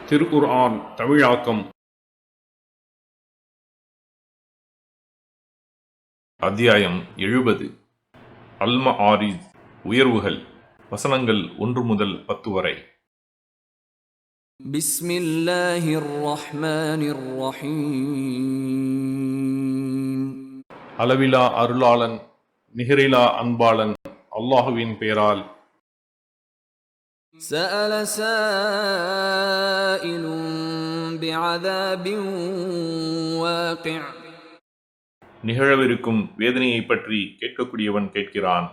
திருக்குர்ஆன் தமிழாக்கம் அத்தியாயம் 70 அல்-மஆரிஜ் உயர்வுகள் வசனங்கள் 1 முதல் 10 வரை. பிஸ்மில்லாஹிர் ரஹ்மானிர் ரஹீம். அளவிலா அருளாளன் நிகரிலா அன்பாளன் அல்லாஹுவின் பெயரால். سأل سائل بعذاب واقع. நிகழவிருக்கும் வேதனையை பற்றி கேட்கக்கூடியவன் கேட்கிறான்.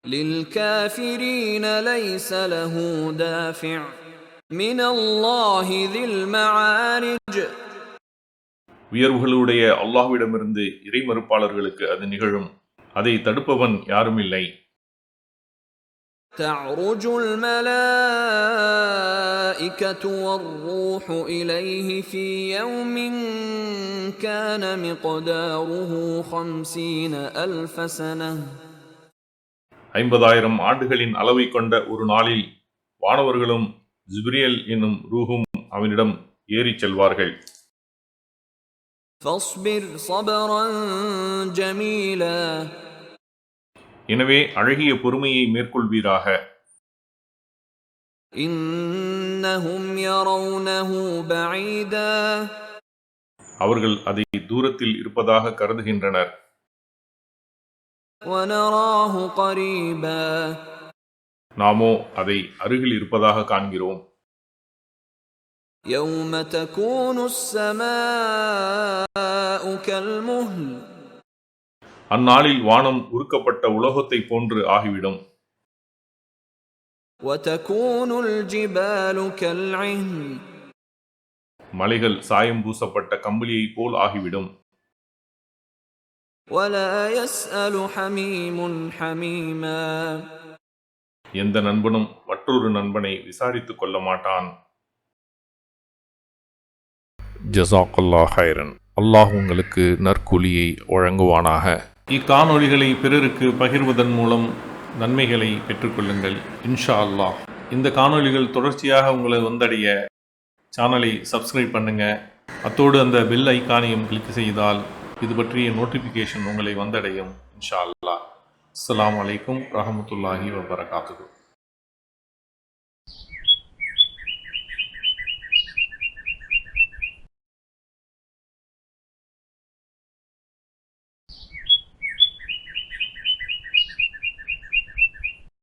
للكافرين ليس له دافع من الله ذي المعارج. உயர்வுகளுடைய அல்லாஹ்விடமிருந்து இறை மறுப்பாளர்களுக்கு அது நிகழும். அதை தடுப்பவன் யாரும் இல்லை. تعرج الملائكة والروح إليه في يوم كان مقداره 50,000 سنة. 50,000 ஆண்டுகளின் அளவை கொண்ட ஒரு நாளில் வானவர்களும் ஜிப்ரியல் என்னும் ரூஹும் அவனிடம் ஏறிச் செல்வார்கள். فاصبر صبرا جميلا. எனவே அழகிய பொறுமையை மேற்கொள்வீராக. إنهم يرونه بعيدا. அவர்கள் அதை தூரத்தில் இருப்பதாக கருதுகின்றனர். ونراه قريبا. நாமோ அதை அருகில் இருப்பதாக காண்கிறோம். يوم تكون السماء كالمهل. அந்நாளில் வானம் உருக்கப்பட்ட உலோகத்தை போன்று ஆகிவிடும். وتكون الجبال كالعهن. மலைகள் சாயம் பூசப்பட்ட கம்பளியை போல் ஆகிவிடும். ولا يسأل حميم حميما. எந்த நண்பனும் மற்றொரு நண்பனை விசாரித்துக் கொள்ள மாட்டான். ஜஸாக்கல்லாஹ் ஹைரன். அல்லாஹ் உங்களுக்கு நற்கூலியை வழங்குவானாக. இக்காணொளிகளை பிறருக்கு பகிர்வதன் மூலம் நன்மைகளை பெற்றுக்கொள்ளுங்கள் இன்ஷா அல்லாஹ். இந்த காணொளிகள் தொடர்ச்சியாக உங்களை வந்தடைய சேனலை சப்ஸ்கிரைப் பண்ணுங்க. அத்தோடு அந்த பெல் ஐக்கானையும் கிளிக் செய்தால் இது பற்றிய நோட்டிஃபிகேஷன் உங்களை வந்தடையும் இன்ஷா அல்லாஹ். அஸ்ஸலாமு அலைக்கும் ரஹ்மத்துல்லாஹி வபரகாத்துஹு.